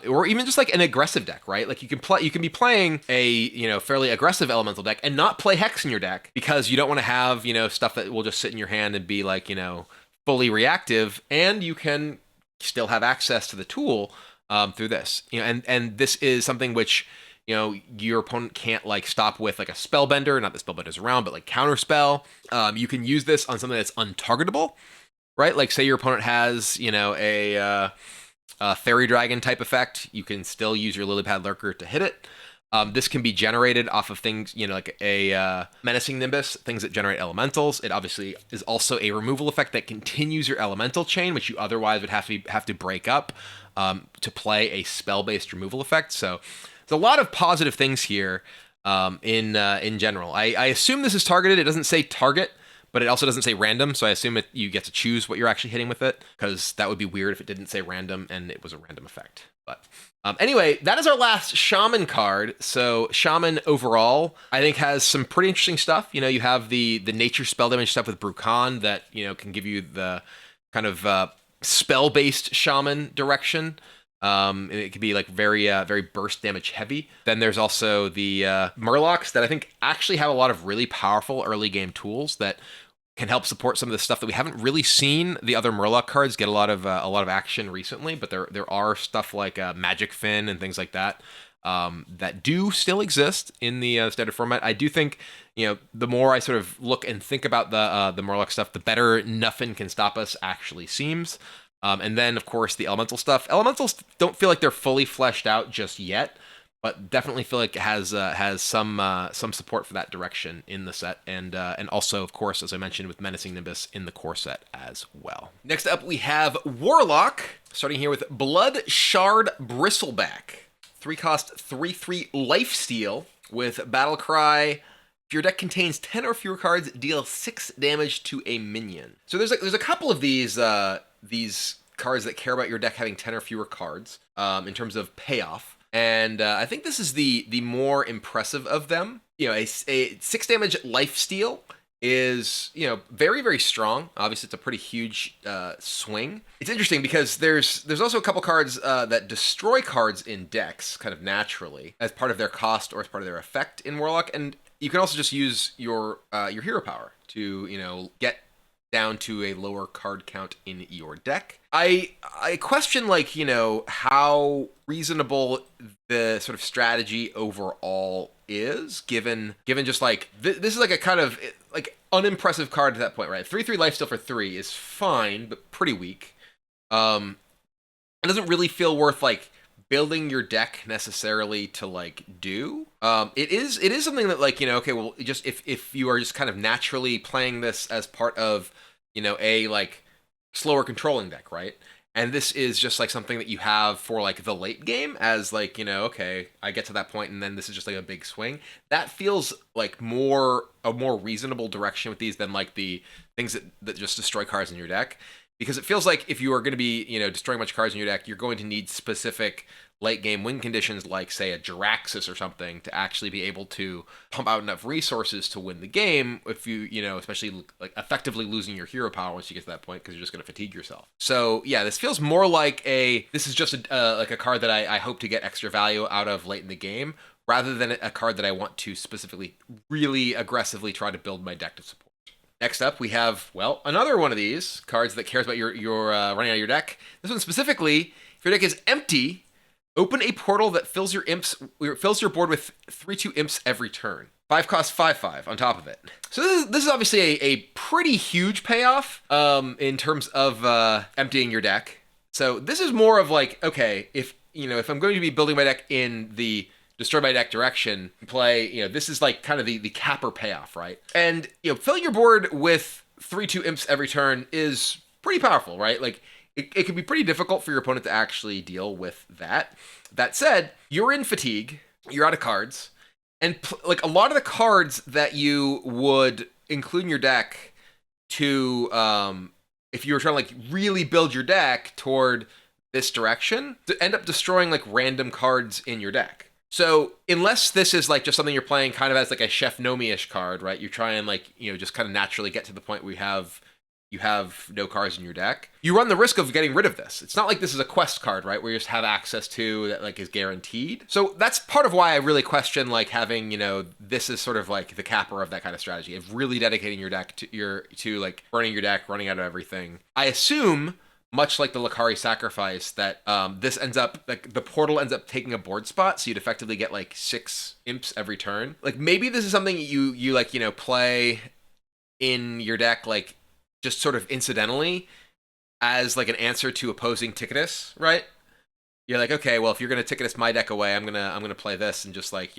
Or even just like an aggressive deck, right? Like you can be playing a, you know, fairly aggressive elemental deck and not play Hex in your deck because you don't want to have, you know, stuff that will just sit in your hand and be like, you know, fully reactive, and you can still have access to the tool through this. You know, and this is something which, you know, your opponent can't like stop with like a spellbender, not that spellbender's around, but like counterspell. You can use this on something that's untargetable, right? Like say your opponent has, you know, a Fairy Dragon type effect, you can still use your Lilypad Lurker to hit it. This can be generated off of things, you know, like a Menacing Nimbus, things that generate elementals. It obviously is also a removal effect that continues your elemental chain, which you otherwise would have to break up to play a spell-based removal effect. So there's a lot of positive things here in general. I assume this is targeted. It doesn't say target, but it also doesn't say random, so I assume you get to choose what you're actually hitting with it, because that would be weird if it didn't say random and it was a random effect. But anyway, that is our last Shaman card. So Shaman overall, I think, has some pretty interesting stuff. You know, you have the nature spell damage stuff with Brukan that, you know, can give you the kind of spell-based Shaman direction. It could be like very burst damage heavy. Then there's also the Murlocs that I think actually have a lot of really powerful early game tools that can help support some of the stuff that we haven't really seen the other Murloc cards get a lot of action recently. But there are stuff like Magic Fin and things like that that do still exist in the standard format. I do think, you know, the more I sort of look and think about the Murloc stuff, the better Nothing Can Stop Us actually seems. And then, of course, the elemental stuff. Elementals don't feel like they're fully fleshed out just yet, but definitely feel like it has some support for that direction in the set, and also, of course, as I mentioned, with Menacing Nimbus in the core set as well. Next up, we have Warlock, starting here with Blood Shard Bristleback. 3-cost 3/3 lifesteal with Battle Cry. If your deck contains 10 or fewer cards, deal 6 damage to a minion. So there's a couple of these cards that care about your deck having 10 or fewer cards in terms of payoff. And I think this is the more impressive of them. You know, a 6 damage lifesteal is, you know, very, very strong. Obviously, it's a pretty huge swing. It's interesting because there's also a couple cards that destroy cards in decks kind of naturally as part of their cost or as part of their effect in Warlock. And you can also just use your hero power to, you know, get down to a lower card count in your deck. I question, like, you know, how reasonable the sort of strategy overall is, given just like this is like a kind of like unimpressive card at that point, right? 3/3 lifesteal for 3 is fine, but pretty weak. It doesn't really feel worth like building your deck necessarily to like do. It is something that, like, you know, okay, well, just if you are just kind of naturally playing this as part of, you know, a like slower controlling deck, right? and this is just like something that you have for like the late game as like, okay, I get to that point and then this is just like a big swing. That feels like a more reasonable direction with these than like the things that just destroy cards in your deck. Because it feels like if you are going to be, destroying a bunch of cards in your deck, you're going to need specific late game win conditions like, say, a Jiraxis or something to actually be able to pump out enough resources to win the game if you, especially like effectively losing your hero power once you get to that point because you're just going to fatigue yourself. So, yeah, this feels more like this is just like a card that I hope to get extra value out of late in the game rather than a card that I want to specifically really aggressively try to build my deck to support. Next up, we have, well, another one of these cards that cares about your running out of your deck. This one specifically, if your deck is empty, open a portal that fills your board with 3/2 imps every turn. 5 cost 5/5 on top of it. So this is obviously a pretty huge payoff in terms of emptying your deck. So this is more of like, okay, if I'm going to be building my deck in the destroy my deck direction, play, this is like kind of the capper payoff, right? And, filling your board with 3/2 imps every turn is pretty powerful, right? Like, it can be pretty difficult for your opponent to actually deal with that. That said, you're in fatigue, you're out of cards, and like a lot of the cards that you would include in your deck to, if you were trying to like really build your deck toward this direction, to end up destroying like random cards in your deck. So unless this is like just something you're playing kind of as like a Chef Nomi-ish card, right? You try and like, just kind of naturally get to the point where you have no cards in your deck. You run the risk of getting rid of this. It's not like this is a quest card, right? Where you just have access to that like is guaranteed. So that's part of why I really question like having, this is sort of like the capper of that kind of strategy of really dedicating your deck to like burning your deck, running out of everything. I assume, much like the Lakari Sacrifice, that this ends up, like, the portal ends up taking a board spot, so you'd effectively get, like, 6 imps every turn. Like, maybe this is something you like, play in your deck, like, just sort of incidentally as, like, an answer to opposing Ticketus, right? You're like, okay, well, if you're going to Ticketus my deck away, I'm gonna play this and just, like,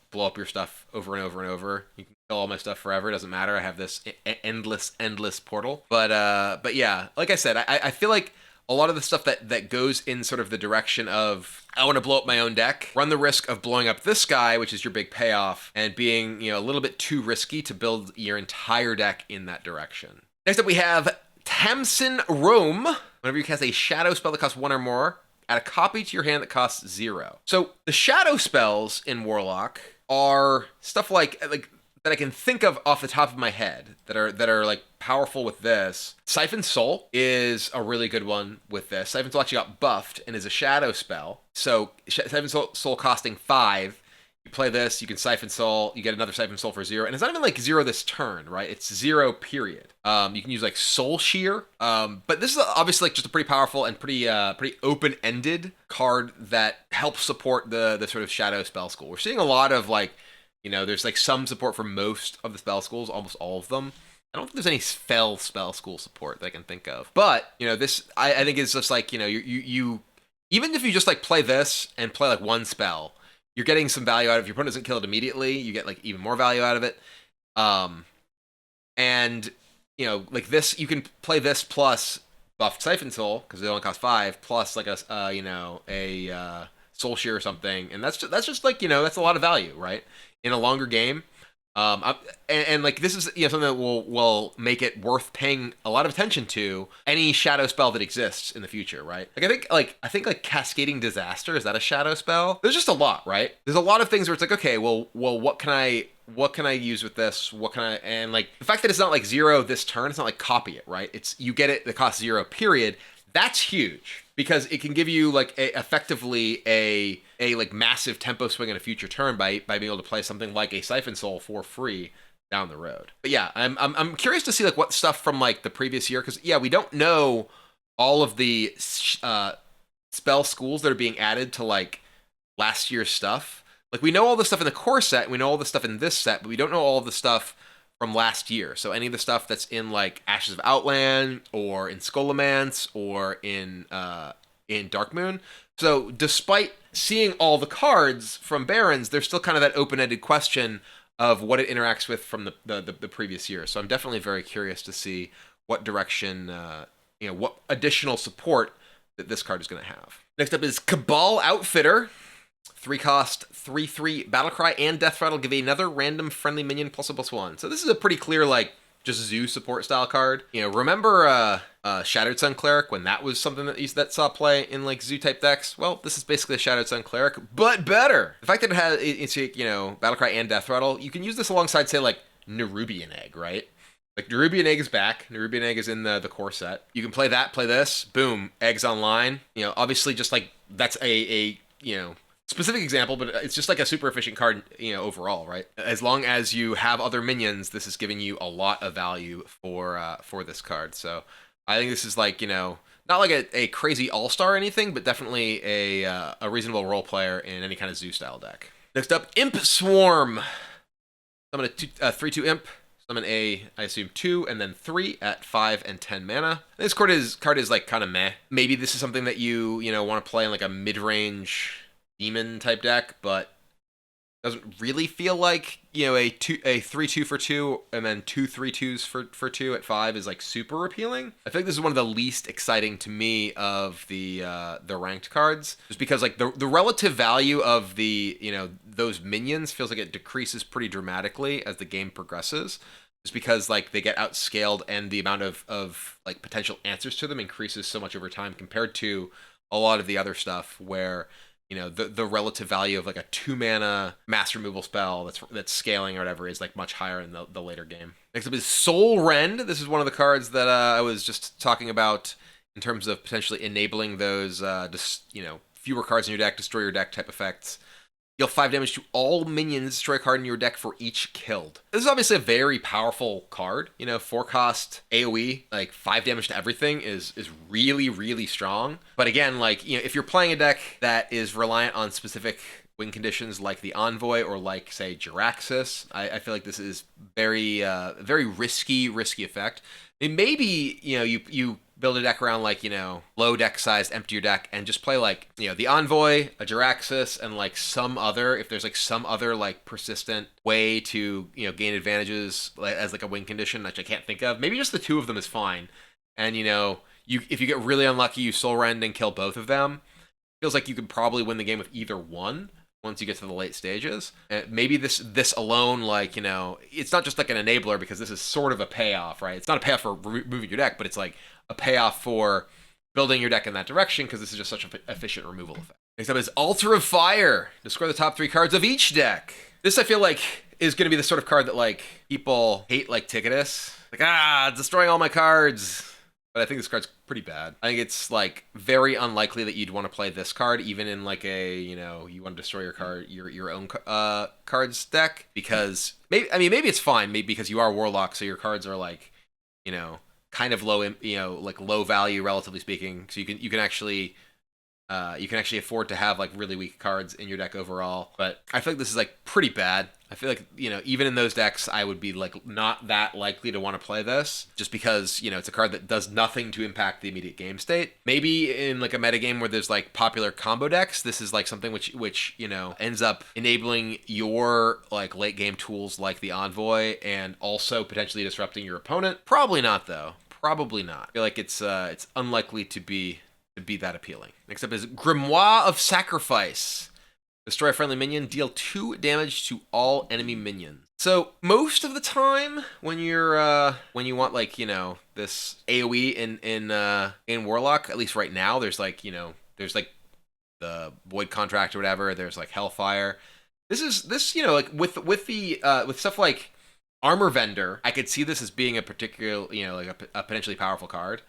blow up your stuff over and over and over. You can kill all my stuff forever. It doesn't matter. I have this endless portal. But yeah, like I said, I feel like a lot of the stuff that goes in sort of the direction of I want to blow up my own deck, run the risk of blowing up this guy, which is your big payoff, and being a little bit too risky to build your entire deck in that direction. Next up, we have Tamsin Rome. Whenever you cast a shadow spell that costs 1 or more, add a copy to your hand that costs 0. So the shadow spells in Warlock are stuff like that I can think of off the top of my head that are like powerful with this. Siphon Soul is a really good one with this. Siphon Soul actually got buffed and is a shadow spell. So Siphon Soul costing 5. You play this, you can Siphon Soul, you get another Siphon Soul for 0, and it's not even like 0 this turn, right? It's 0 period. You can use like Soul Shear, but this is obviously like just a pretty powerful and pretty open-ended card that helps support the sort of shadow spell school. We're seeing a lot of like, there's like some support for most of the spell schools, almost all of them. I don't think there's any spell school support that I can think of, but this I think is just like you even if you just like play this and play like one spell, you're getting some value out of it. If your opponent doesn't kill it immediately, you get like even more value out of it. And like this, you can play this plus buffed Siphon Soul because they only cost 5, plus like a Soul Shear or something, and that's just like that's a lot of value, right? In a longer game. And like this is something that will make it worth paying a lot of attention to any shadow spell that exists in the future, right? Like I think like Cascading Disaster, is that a shadow spell? There's just a lot, right? There's a lot of things where it's like, okay, well what can I use with this? And like the fact that it's not like 0 this turn, it's not like copy it, right? It's you get it, the cost 0 period. That's huge because it can give you like effectively a like massive tempo swing in a future turn by being able to play something like a Siphon Soul for free down the road. But yeah, I'm curious to see like what stuff from like the previous year, because we don't know all of the spell schools that are being added to like last year's stuff. Like we know all the stuff in the core set, we know all the stuff in this set, but we don't know all of the stuff from last year. So any of the stuff that's in like Ashes of Outland or in Scholomance or in Darkmoon. So despite seeing all the cards from Barrens, there's still kind of that open-ended question of what it interacts with from the previous year. So I'm definitely very curious to see what direction, what additional support that this card is going to have. Next up is Cabal Outfitter. 3-cost, 3/3 Battlecry and Death Rattle give another random friendly minion +1/+1. So this is a pretty clear, like, just zoo support style card. You know, remember Shadowed Sun Cleric when that was something that saw play in like zoo type decks? Well, this is basically a Shadowed Sun Cleric, but better. The fact that it has it's you know, Battlecry and Death Rattle, you can use this alongside, say, like Nerubian Egg, right? Like Nerubian Egg is back. Nerubian Egg is in the core set. You can play that, play this, boom, Eggs online. You know, obviously just like that's a you know, specific example, but it's just like a super efficient card, you know, overall, right? As long as you have other minions, this is giving you a lot of value for this card. So I think this is like, you know, not like a crazy all-star or anything, but definitely a reasonable role player in any kind of zoo style deck. Next up, Imp Swarm. Summon a 3/2 Imp. Summon I assume 2 and then 3 at 5 and 10 mana. This card is like kind of meh. Maybe this is something that you know, want to play in like a mid-range demon type deck, but doesn't really feel like, you know, a 3/2 for 2 and then 2 3/2s for 2 at 5 is like super appealing. I think this is one of the least exciting to me of the ranked cards, just because like the relative value of the, you know, those minions feels like it decreases pretty dramatically as the game progresses, just because like they get outscaled and the amount of like potential answers to them increases so much over time compared to a lot of the other stuff where, you know, the relative value of like a 2-mana mass removal spell that's scaling or whatever is like much higher in the later game. Next up is Soul Rend. This is one of the cards that I was just talking about in terms of potentially enabling those, you know, fewer cards in your deck, destroy your deck type effects. Deal 5 damage to all minions, destroy a card in your deck for each killed. This is obviously a very powerful card. You know, 4-cost AoE, like 5 damage to everything is really, really strong. But again, like, you know, if you're playing a deck that is reliant on specific win conditions like the Envoy or like, say, Jiraxis, I feel like this is very, very risky effect. I mean, maybe, you know, you build a deck around like, you know, low deck size, empty your deck, and just play like, you know, the Envoy, a Jiraxis, and like some other, if there's like some other like persistent way to, you know, gain advantages as like a win condition, which I can't think of. Maybe just the 2 of them is fine. And, you know, if you get really unlucky, you Soul Rend and kill both of them. Feels like you could probably win the game with either one once you get to the late stages. Maybe this alone, like, you know, it's not just like an enabler, because this is sort of a payoff, right? It's not a payoff for removing your deck, but it's like a payoff for building your deck in that direction, because this is just such an efficient removal effect. Next up is Altar of Fire. Discard the top 3 cards of each deck. This, I feel like, is going to be the sort of card that, like, people hate like Ticketus. Like, destroying all my cards. But I think this card's pretty bad. I think it's like very unlikely that you'd want to play this card, even in like a, you know, you want to destroy your card, your own cards deck, because maybe it's fine, maybe because you are Warlock, so your cards are like, you know, kind of low, you know, like low value relatively speaking, so you can actually afford to have like really weak cards in your deck overall. But I feel like this is like pretty bad. I feel like, you know, even in those decks, I would be like not that likely to want to play this, just because, you know, it's a card that does nothing to impact the immediate game state. Maybe in like a metagame where there's like popular combo decks, this is like something which you know, ends up enabling your like late game tools like the Envoy and also potentially disrupting your opponent. Probably not though. Probably not. I feel like it's unlikely to be that appealing. Next up is Grimoire of Sacrifice. Destroy a friendly minion, deal 2 damage to all enemy minions. So most of the time, when you want like, you know, this AOE in Warlock, at least right now, there's like, you know, there's like the Void Contract or whatever. There's like Hellfire. This you know, like with stuff like Armor Vendor, I could see this as being a particular, you know, like a potentially powerful card.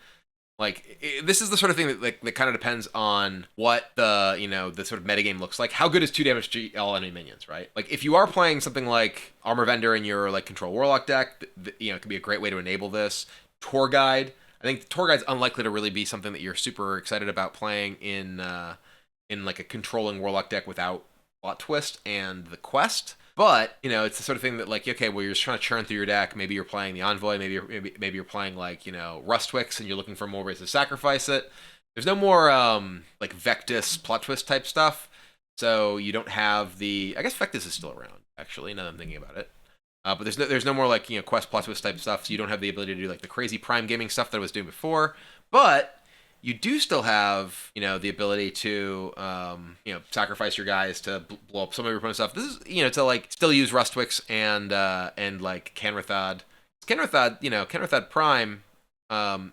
Like, this is the sort of thing that kind of depends on what the, you know, the sort of metagame looks like. How good is 2 damage to all enemy minions, right? Like, if you are playing something like Armor Vendor in your, like, Control Warlock deck, you know, it could be a great way to enable this. Tour Guide. I think Tour Guide's unlikely to really be something that you're super excited about playing in like, a controlling Warlock deck without Plot Twist and the Quest. But, you know, it's the sort of thing that, like, okay, well, you're just trying to churn through your deck. Maybe you're playing the Envoy. Maybe you're playing, like, you know, Rustwix, and you're looking for more ways to sacrifice it. There's no more, like, Vectis Plot Twist type stuff. So you don't have the... I guess Vectis is still around, actually, now that I'm thinking about it. But there's no more, like, you know, Quest Plot Twist type stuff. So you don't have the ability to do, like, the crazy Prime Gaming stuff that I was doing before. But you do still have, the ability to, sacrifice your guys to blow up some of your opponent's stuff. This is, to like still use Rustwix and like Canrathod. Canrathod Prime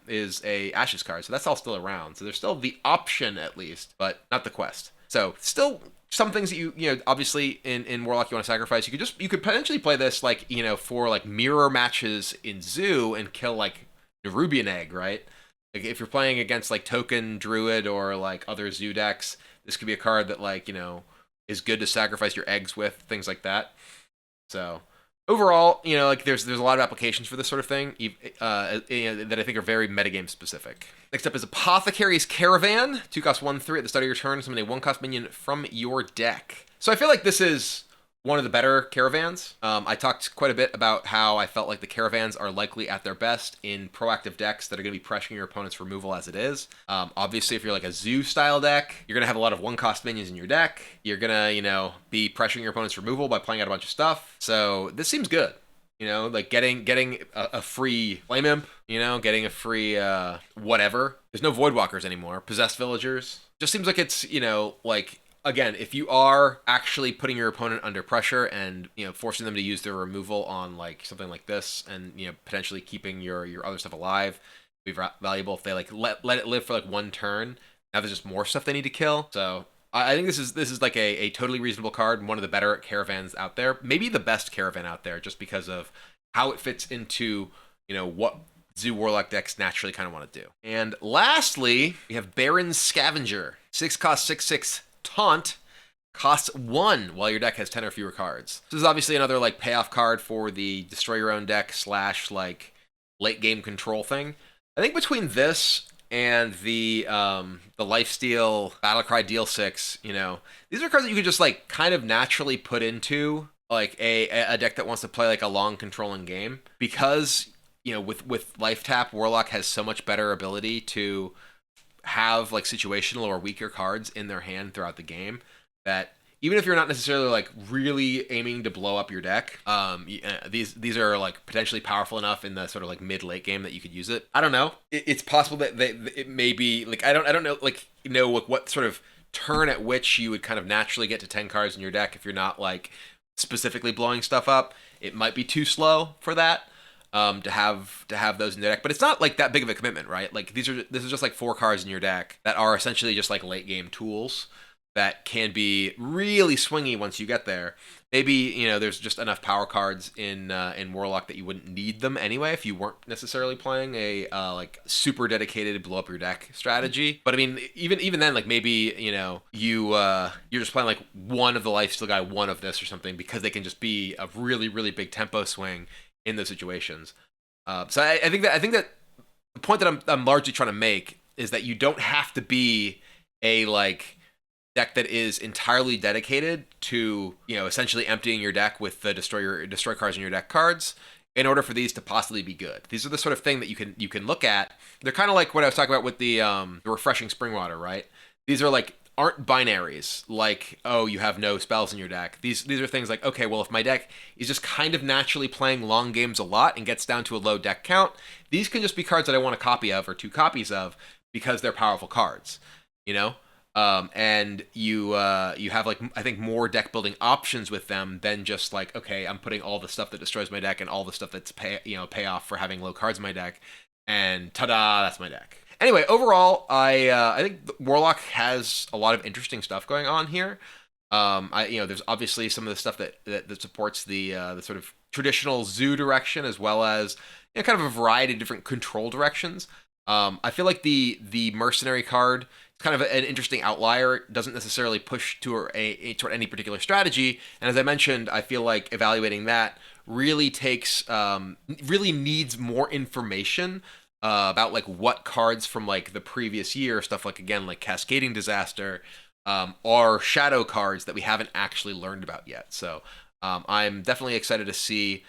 is a Ashes card, so that's all still around. So there's still the option at least, but not the quest. So still some things that obviously in Warlock you want to sacrifice. You could potentially play this like for like mirror matches in Zoo and kill like Nerubian Egg, right? Like if you're playing against like Token Druid or like other Zoo decks, this could be a card that like is good to sacrifice your eggs with, things like that. So overall, like there's a lot of applications for this sort of thing that I think are very metagame specific. Next up is Apothecary's Caravan. 2 cost 1/3 at the start of your turn. Summon a 1-cost minion from your deck. So I feel like this is one of the better caravans. I talked quite a bit about how I felt like the caravans are likely at their best in proactive decks that are going to be pressuring your opponent's removal as it is. Obviously, if you're like a Zoo style deck, you're going to have a lot of 1-cost minions in your deck. You're going to, be pressuring your opponent's removal by playing out a bunch of stuff. So this seems good. Like getting a free Flame Imp, getting a free whatever. There's no Voidwalkers anymore. Possessed Villagers. Just seems like it's, like again, if you are actually putting your opponent under pressure and forcing them to use their removal on like something like this, and potentially keeping your other stuff alive, it'd be valuable if they like let it live for like 1 turn. Now there's just more stuff they need to kill. So I think this is like a totally reasonable card, and one of the better caravans out there, maybe the best caravan out there, just because of how it fits into what Zoo Warlock decks naturally kind of want to do. And lastly, we have Barrens Scavenger. 6 cost 6/6. Taunt costs 1 while your deck has 10 or fewer cards. This is obviously another like payoff card for the destroy your own deck / like late game control thing. I think between this and the Lifesteal Battlecry Deal 6, these are cards that you could just like kind of naturally put into like a deck that wants to play like a long controlling game, because with Life Tap, Warlock has so much better ability to have like situational or weaker cards in their hand throughout the game, that even if you're not necessarily like really aiming to blow up your deck, these are like potentially powerful enough in the sort of like mid-late game that you could use it. I don't know. It's possible that it may be like I don't know like what sort of turn at which you would kind of naturally get to 10 cards in your deck if you're not like specifically blowing stuff up. It might be too slow for that. To have those in the deck, but it's not like that big of a commitment, right? Like this is just like 4 cards in your deck that are essentially just like late game tools that can be really swingy once you get there. Maybe there's just enough power cards in Warlock that you wouldn't need them anyway if you weren't necessarily playing a like super dedicated blow up your deck strategy. But I mean, even then, like maybe you're just playing like one of the Lifesteal guy, one of this or something, because they can just be a really really big tempo swing in those situations. So I think that the point that I'm largely trying to make is that you don't have to be a like deck that is entirely dedicated to essentially emptying your deck with the destroy cards in your deck cards in order for these to possibly be good. These are the sort of thing that you can look at. They're kind of like what I was talking about with the refreshing spring water, right? These are like aren't binaries like, oh, you have no spells in your deck. These are things like, okay, well, if my deck is just kind of naturally playing long games a lot and gets down to a low deck count, these can just be cards that I want a copy of or 2 copies of because they're powerful cards, and you have like I think more deck building options with them than just like, okay, I'm putting all the stuff that destroys my deck and all the stuff that's payoff for having low cards in my deck, and ta-da, that's my deck. Anyway, overall, I think Warlock has a lot of interesting stuff going on here. There's obviously some of the stuff that supports the sort of traditional Zoo direction, as well as kind of a variety of different control directions. I feel like the Mercenary card is kind of an interesting outlier. It doesn't necessarily push toward any particular strategy, and as I mentioned, I feel like evaluating that really really needs more information about like what cards from like the previous year, stuff like again like Cascading Disaster, are shadow cards that we haven't actually learned about yet. So I'm definitely excited to see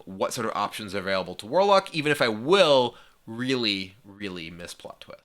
what sort of options are available to Warlock, even if I will really miss Plot Twist.